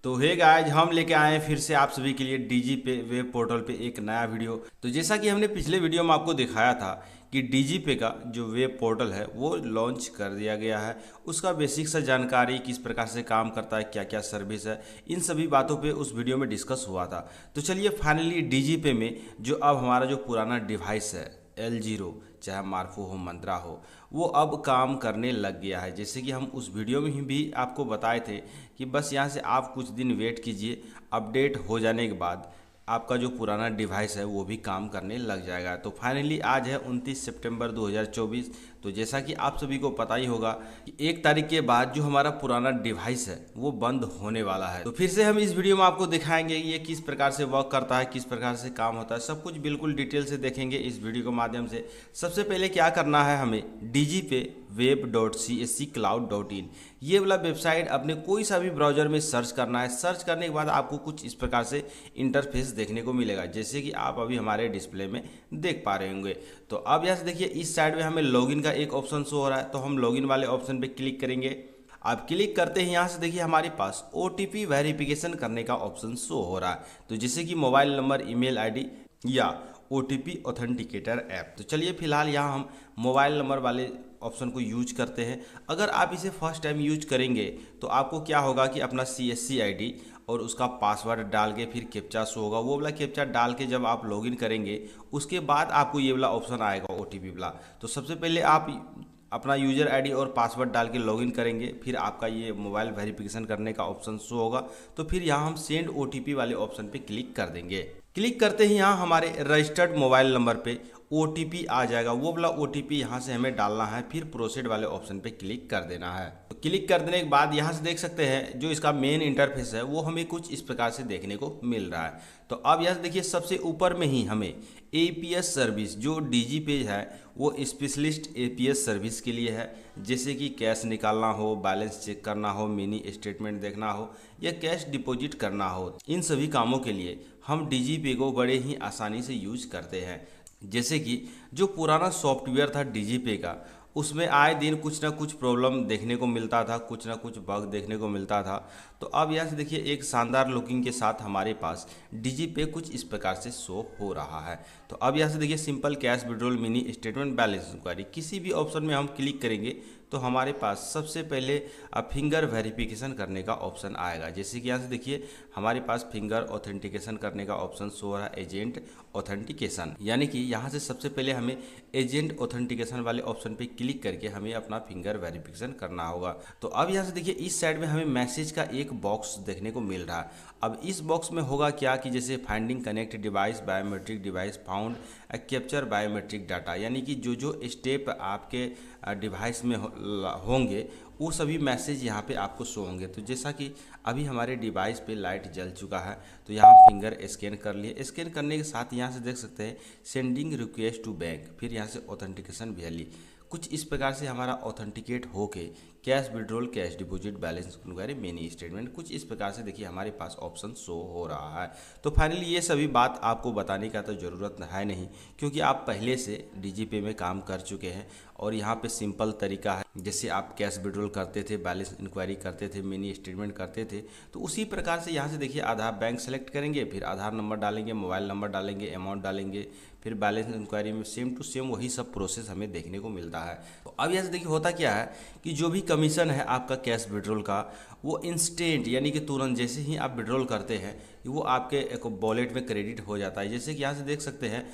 तो hey guys, हम लेके आए हैं फिर से आप सभी के लिए डीजी पे वेब पोर्टल पे एक नया वीडियो। तो जैसा कि हमने पिछले वीडियो में आपको दिखाया था कि डीजी पे का जो वेब पोर्टल है वो लॉन्च कर दिया गया है। उसका बेसिक सा जानकारी, किस प्रकार से काम करता है, क्या क्या सर्विस है, इन सभी बातों पे उस वीडियो में डिस्कस हुआ था। तो चलिए फाइनली डीजी पे में जो अब हमारा जो पुराना डिवाइस है L0, चाहे मार्फो हो, मंत्रा हो, वो अब काम करने लग गया है। जैसे कि हम उस वीडियो में ही भी आपको बताए थे कि बस यहाँ से आप कुछ दिन वेट कीजिए, अपडेट हो जाने के बाद आपका जो पुराना डिवाइस है वो भी काम करने लग जाएगा। तो फाइनली आज है 29 सितंबर 2024। तो जैसा कि आप सभी को पता ही होगा कि 1 तारीख के बाद जो हमारा पुराना डिवाइस है वो बंद होने वाला है। तो फिर से हम इस वीडियो में आपको दिखाएंगे ये किस प्रकार से वर्क करता है, किस प्रकार से काम होता है, सब कुछ बिल्कुल डिटेल से देखेंगे इस वीडियो के माध्यम से। सबसे पहले क्या करना है, हमें डीजी पे web.csccloud.in ये वाला वेबसाइट अपने कोई सा भी ब्राउजर में सर्च करना है। सर्च करने के बाद आपको कुछ इस प्रकार से इंटरफेस देखने को मिलेगा, जैसे कि आप अभी हमारे डिस्प्ले में देख पा रहे होंगे। तो अब यहाँ से देखिए इस साइड में हमें लॉगिन का एक ऑप्शन शो हो रहा है, तो हम लॉगिन वाले ऑप्शन पे क्लिक करेंगे। आप क्लिक करते ही यहाँ से देखिए हमारे पास OTP वेरिफिकेशन करने का ऑप्शन शो हो रहा है, तो जैसे कि मोबाइल नंबर, ईमेल आईडी या OTP ऑथेंटिकेटर ऐप। तो चलिए फिलहाल यहाँ हम मोबाइल नंबर वाले ऑप्शन को यूज करते हैं। अगर आप इसे फर्स्ट टाइम यूज करेंगे तो आपको क्या होगा कि अपना CSC ID और उसका पासवर्ड डाल के फिर कैप्चा शो होगा। वो वाला कैप्चा डाल के जब आप लॉगिन करेंगे उसके बाद आपको ये वाला ऑप्शन आएगा OTP वाला। तो सबसे पहले आप अपना यूजर आईडी और पासवर्ड डाल के लॉगिन करेंगे, फिर आपका ये मोबाइल वेरिफिकेशन करने का ऑप्शन शो होगा। तो फिर यहाँ हम सेंड OTP वाले ऑप्शन पे क्लिक कर देंगे। क्लिक करते ही यहाँ हमारे रजिस्टर्ड मोबाइल नंबर पे OTP आ जाएगा। वो वाला OTP यहाँ से हमें डालना है, फिर प्रोसीड वाले ऑप्शन पे क्लिक कर देना है। तो क्लिक कर देने के बाद यहाँ से देख सकते हैं जो इसका मेन इंटरफेस है वो हमें कुछ इस प्रकार से देखने को मिल रहा है। तो अब यहाँ से देखिए सबसे ऊपर में ही हमें APS सर्विस जो डीजी पेज है वो स्पेशलिस्ट APS सर्विस के लिए है, जैसे कि कैश निकालना हो, बैलेंस चेक करना हो, मिनी स्टेटमेंट देखना हो या कैश डिपॉजिट करना हो, इन सभी कामों के लिए हम डीजी पे को बड़े ही आसानी से यूज करते हैं। जैसे कि जो पुराना सॉफ्टवेयर था डीजी पे का, उसमें आए दिन कुछ ना कुछ प्रॉब्लम देखने को मिलता था, कुछ ना कुछ बग देखने को मिलता था। तो अब यहाँ से देखिए एक शानदार लुकिंग के साथ हमारे पास डीजी पे कुछ इस प्रकार से शो हो रहा है। तो अब यहाँ से देखिए simple cash withdrawal, mini statement, balance inquiry, किसी भी ऑप्शन में हम क्लिक करेंगे तो हमारे पास सबसे पहले फिंगर वेरिफिकेशन करने का ऑप्शन आएगा। जैसे कि यहाँ से देखिए हमारे पास फिंगर ऑथेंटिकेशन करने का ऑप्शन शो हो रहा है, एजेंट ऑथेंटिकेशन, यानी कि यहाँ से सबसे पहले हमें एजेंट ऑथेंटिकेशन वाले ऑप्शन पे क्लिक करके हमें अपना फिंगर वेरिफिकेशन करना होगा। तो अब यहाँ से देखिए इस साइड में हमें मैसेज का एक बॉक्स देखने को मिल रहा है। अब इस बॉक्स में होगा क्या कि जैसे finding connect device, biometric device found, capture biometric data, यानी कि जो जो स्टेप आपके डिवाइस में होंगे वो सभी मैसेज यहाँ पे आपको शो होंगे। तो जैसा कि अभी हमारे डिवाइस पे लाइट जल चुका है तो यहाँ फिंगर स्कैन कर लिए। स्कैन करने के साथ यहाँ से देख सकते हैं सेंडिंग रिक्वेस्ट टू बैंक, फिर यहाँ से ऑथेंटिकेशन वैली, कुछ इस प्रकार से हमारा ऑथेंटिकेट होके cash withdrawal, cash deposit, balance inquiry, mini statement, कुछ इस प्रकार से देखिए हमारे पास ऑप्शन शो हो रहा है। तो फाइनली ये सभी बात आपको बताने का तो ज़रूरत है नहीं, क्योंकि आप पहले से डीजी पे में काम कर चुके हैं और यहाँ पे सिंपल तरीका है, जैसे आप कैश विड्रॉल करते थे, बैलेंस इंक्वायरी करते थे, मिनी स्टेटमेंट करते थे, तो उसी प्रकार से यहाँ से देखिए आधार बैंक सेलेक्ट करेंगे, फिर आधार नंबर डालेंगे, मोबाइल नंबर डालेंगे, अमाउंट डालेंगे, फिर बैलेंस इंक्वायरी में सेम टू सेम वही सब प्रोसेस हमें देखने को मिलता है। तो अब यहाँ से देखिए होता क्या है कि जो भी कमीशन है आपका कैश विड्रॉल का वो इंस्टेंट, यानी कि तुरंत जैसे ही आप विड्रॉल करते हैं वो आपके एक वॉलेट में क्रेडिट हो जाता है। जैसे कि यहाँ से देख सकते हैं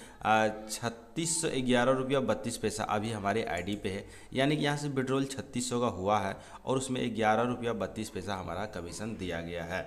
3611 रुपया 32 पैसा अभी हमारे आईडी पे है, यानी कि यहाँ से विड्रॉल 3600 का हुआ है और उसमें 11 रुपया 32 पैसा हमारा कमीशन दिया गया है।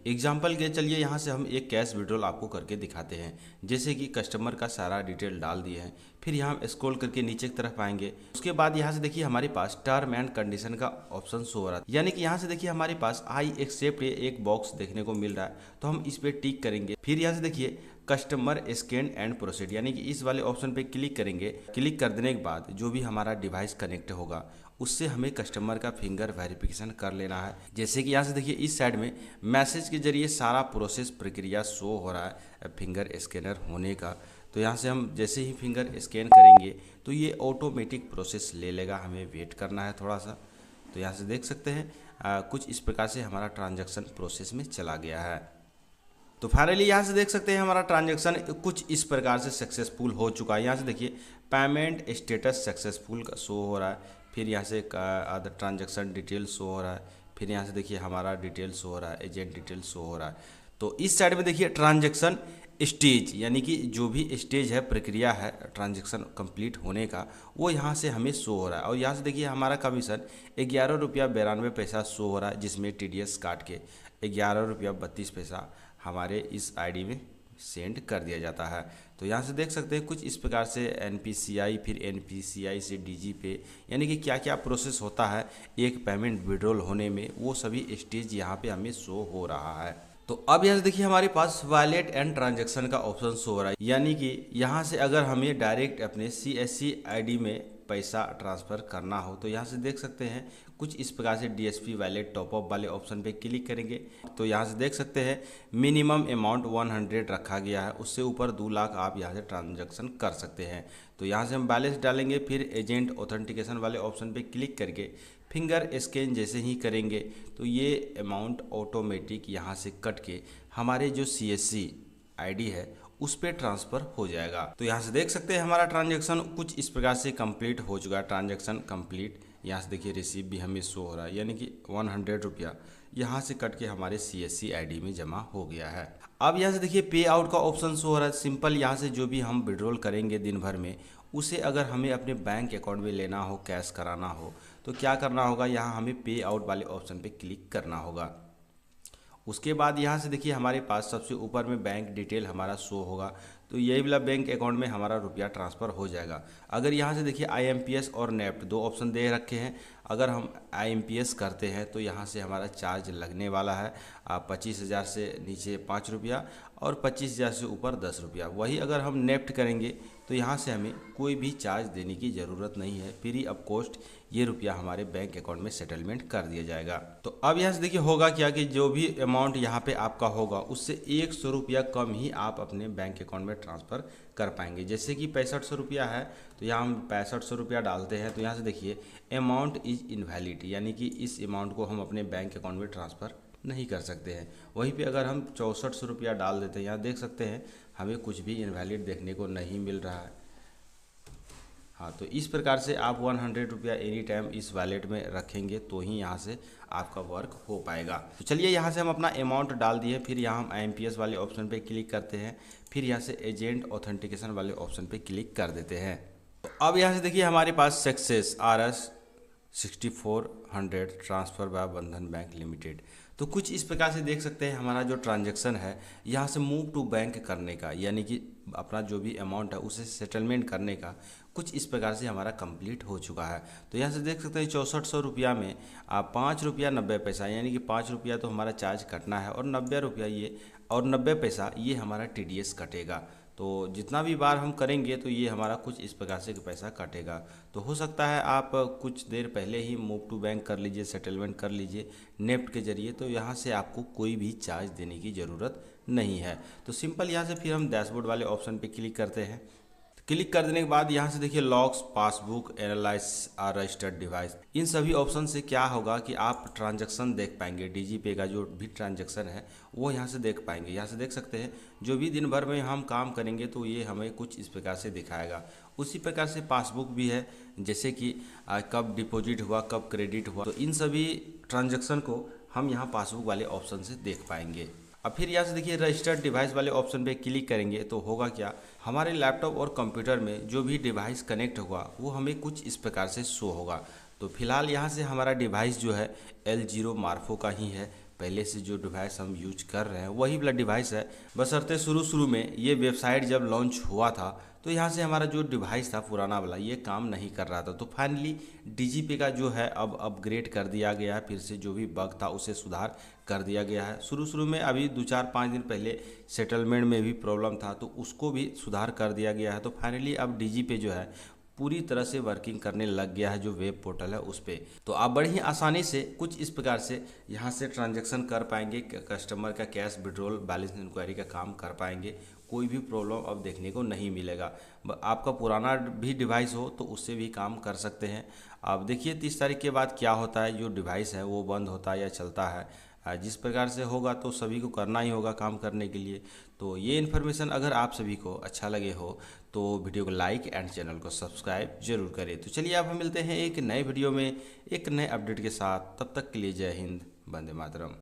एग्जाम्पल के चलिए यहाँ से हम एक कैश विड्रॉल आपको करके दिखाते हैं। जैसे कि कस्टमर का सारा डिटेल डाल दिए हैं, फिर यहाँ हम स्क्रॉल करके नीचे की तरफ आएंगे। उसके बाद यहाँ से देखिए हमारे पास टर्म एंड कंडीशन का ऑप्शन शो हो रहा है, यानी कि यहाँ से देखिए हमारे पास आई एक्सेप्ट एक बॉक्स देखने को मिल रहा है, तो हम इस पर टिक करेंगे। फिर यहाँ से देखिए कस्टमर स्कैन एंड प्रोसीड, यानी कि इस वाले ऑप्शन पे क्लिक करेंगे। क्लिक कर देने के बाद जो भी हमारा डिवाइस कनेक्ट होगा उससे हमें कस्टमर का फिंगर वेरिफिकेशन कर लेना है। जैसे कि यहाँ से देखिए इस साइड में मैसेज के जरिए सारा प्रोसेस प्रक्रिया शो हो रहा है फिंगर स्कैनर होने का। तो यहाँ से हम जैसे ही फिंगर स्कैन करेंगे तो ये ऑटोमेटिक प्रोसेस ले लेगा, हमें वेट करना है थोड़ा सा। तो यहाँ से देख सकते हैं कुछ इस प्रकार से हमारा ट्रांजैक्शन प्रोसेस में चला गया है। तो फाइनली यहाँ से देख सकते हैं हमारा ट्रांजैक्शन कुछ इस प्रकार से सक्सेसफुल हो चुका है। यहाँ से देखिए पेमेंट स्टेटस सक्सेसफुल का शो हो रहा है, फिर यहाँ से अदर ट्रांजैक्शन डिटेल शो हो रहा है, फिर यहाँ से देखिए हमारा डिटेल शो हो रहा है, एजेंट डिटेल शो हो रहा है। तो इस साइड में देखिए ट्रांजैक्शन स्टेज, यानी कि जो भी स्टेज है, प्रक्रिया है ट्रांजैक्शन कंप्लीट होने का, वो यहाँ से हमें शो हो रहा है। और यहाँ से देखिए हमारा कमीशन 11 रुपया 92 पैसा शो हो रहा है, जिसमें TDS काट के 11 रुपया 32 पैसा हमारे इस आईडी में सेंड कर दिया जाता है। तो यहाँ से देख सकते हैं कुछ इस प्रकार से NPCI, फिर NPCI से DG पे, यानी कि क्या क्या प्रोसेस होता है एक पेमेंट विड्रॉल होने में, वो सभी स्टेज यहाँ पे हमें शो हो रहा है। तो अब यहाँ से देखिए हमारे पास वॉलेट एंड ट्रांजैक्शन का ऑप्शन शो हो रहा है, यानी कि यहाँ से अगर हमें डायरेक्ट अपने CSC आईडी में पैसा ट्रांसफ़र करना हो तो यहाँ से देख सकते हैं कुछ इस प्रकार से DSP वॉलेट टॉपअप वाले ऑप्शन पे क्लिक करेंगे तो यहाँ से देख सकते हैं मिनिमम अमाउंट 100 रखा गया है, उससे ऊपर 2 लाख आप यहाँ से ट्रांजैक्शन कर सकते हैं। तो यहाँ से हम बैलेंस डालेंगे, फिर एजेंट ऑथेंटिकेशन वाले ऑप्शन पे क्लिक करके फिंगर स्कैन जैसे ही करेंगे तो ये अमाउंट ऑटोमेटिक यहाँ से कट के हमारे जो CSC आईडी है उस पर ट्रांसफ़र हो जाएगा। तो यहाँ से देख सकते हैं हमारा ट्रांजैक्शन कुछ इस प्रकार से कंप्लीट हो चुका है। ट्रांजैक्शन कंप्लीट, यहाँ से देखिए रिसीव भी हमें शो हो रहा है, यानी कि 100 रुपया यहाँ से कट के हमारे CSC आईडी में जमा हो गया है। अब यहाँ से देखिए पे आउट का ऑप्शन शो हो रहा है। सिंपल यहाँ से जो भी हम विड्रॉल करेंगे दिन भर में, उसे अगर हमें अपने बैंक अकाउंट में लेना हो, कैश कराना हो, तो क्या करना होगा, यहाँ हमें पे आउट वाले ऑप्शन पे क्लिक करना होगा। उसके बाद यहाँ से देखिए हमारे पास सबसे ऊपर में बैंक डिटेल हमारा शो होगा, तो यही वाला बैंक अकाउंट में हमारा रुपया ट्रांसफ़र हो जाएगा। अगर यहाँ से देखिए IMPS और नेफ्ट 2 ऑप्शन दे रखे हैं, अगर हम IMPS करते हैं तो यहाँ से हमारा चार्ज लगने वाला है 25,000 से नीचे 5 रुपया और 25,000 से ऊपर 10 रुपया। वही अगर हम नेफ्ट करेंगे तो यहाँ से हमें कोई भी चार्ज देने की ज़रूरत नहीं है, फ्री ऑफ कॉस्ट ये रुपया हमारे बैंक अकाउंट में सेटलमेंट कर दिया जाएगा। तो अब यहाँ से देखिए होगा क्या कि जो भी अमाउंट यहाँ पे आपका होगा उससे 100 रुपया कम ही आप अपने बैंक अकाउंट में ट्रांसफ़र कर पाएंगे। जैसे कि 6500 रुपया है तो यहाँ हम 6500 रुपया डालते हैं, तो यहाँ से देखिए अमाउंट इज़ इनवैलिड, यानी कि इस अमाउंट को हम अपने बैंक अकाउंट में ट्रांसफ़र नहीं कर सकते हैं। वहीं पे अगर हम 6400 रुपया डाल देते हैं, यहाँ देख सकते हैं हमें कुछ भी इनवैलिड देखने को नहीं मिल रहा है। हाँ, तो इस प्रकार से आप 100 रुपया एनी टाइम इस वॉलेट में रखेंगे तो ही यहाँ से आपका वर्क हो पाएगा। तो चलिए यहाँ से हम अपना अमाउंट डाल दिए, फिर यहाँ हम IMPS वाले ऑप्शन पे क्लिक करते हैं, फिर यहाँ से एजेंट ऑथेंटिकेशन वाले ऑप्शन पे क्लिक कर देते हैं। तो अब यहाँ से देखिए हमारे पास सक्सेस RS 6400 ट्रांसफ़र बाय बंधन बैंक लिमिटेड। तो कुछ इस प्रकार से देख सकते हैं हमारा जो ट्रांजैक्शन है यहाँ से मूव टू बैंक करने का, यानी कि अपना जो भी अमाउंट है उसे सेटलमेंट करने का कुछ इस प्रकार से हमारा कंप्लीट हो चुका है। तो यहाँ से देख सकते हैं 6400 रुपया में 5 रुपया 90 पैसा, यानी कि 5 रुपया तो हमारा चार्ज कटना है और 90 रुपया ये और 90 पैसा ये हमारा TDS कटेगा। तो जितना भी बार हम करेंगे तो ये हमारा कुछ इस प्रकार से पैसा कटेगा। तो हो सकता है आप कुछ देर पहले ही मूव टू बैंक कर लीजिए, सेटलमेंट कर लीजिए नेफ्ट के ज़रिए, तो यहाँ से आपको कोई भी चार्ज देने की ज़रूरत नहीं है। तो सिंपल यहाँ से फिर हम डैशबोर्ड वाले ऑप्शन पे क्लिक करते हैं। क्लिक कर देने के बाद यहाँ से देखिए लॉग्स, पासबुक, एनालाइज और रजिस्टर्ड डिवाइस, इन सभी ऑप्शन से क्या होगा कि आप ट्रांजैक्शन देख पाएंगे। DG पे का जो भी ट्रांजैक्शन है वो यहाँ से देख पाएंगे। यहाँ से देख सकते हैं जो भी दिन भर में हम काम करेंगे तो ये हमें कुछ इस प्रकार से दिखाएगा। उसी प्रकार से पासबुक भी है, जैसे कि कब डिपॉजिट हुआ, कब क्रेडिट हुआ, तो इन सभी ट्रांजैक्शन को हम यहाँ पासबुक वाले ऑप्शन से देख पाएंगे। अब फिर यहाँ से देखिए रजिस्टर्ड डिवाइस वाले ऑप्शन पे क्लिक करेंगे तो होगा क्या, हमारे लैपटॉप और कंप्यूटर में जो भी डिवाइस कनेक्ट होगा वो हमें कुछ इस प्रकार से शो होगा। तो फिलहाल यहाँ से हमारा डिवाइस जो है L0 मार्फो का ही है, पहले से जो डिवाइस हम यूज कर रहे हैं वही वाला डिवाइस है। बशर्ते शुरू में ये वेबसाइट जब लॉन्च हुआ था तो यहाँ से हमारा जो डिवाइस था पुराना वाला ये काम नहीं कर रहा था। तो फाइनली DG पे का जो है अब अपग्रेड कर दिया गया है, फिर से जो भी बग था उसे सुधार कर दिया गया है। शुरू में अभी 2-4-5 दिन पहले सेटलमेंट में भी प्रॉब्लम था तो उसको भी सुधार कर दिया गया है। तो फाइनली अब DG पे जो है पूरी तरह से वर्किंग करने लग गया है जो वेब पोर्टल है उस पर। तो आप बड़ी ही आसानी से कुछ इस प्रकार से यहाँ से ट्रांजैक्शन कर पाएंगे, कस्टमर का कैश विड्रॉल, बैलेंस इंक्वायरी का काम कर पाएंगे। कोई भी प्रॉब्लम अब देखने को नहीं मिलेगा। आपका पुराना भी डिवाइस हो तो उससे भी काम कर सकते हैं। अब देखिए 30 तारीख के बाद क्या होता है, जो डिवाइस है वो बंद होता है या चलता है। जिस प्रकार से होगा तो सभी को करना ही होगा काम करने के लिए। तो ये इन्फॉर्मेशन अगर आप सभी को अच्छा लगे हो तो वीडियो को लाइक एंड चैनल को सब्सक्राइब जरूर करें। तो चलिए अब हम मिलते हैं एक नए वीडियो में एक नए अपडेट के साथ। तब तक के लिए जय हिंद, वंदे मातरम।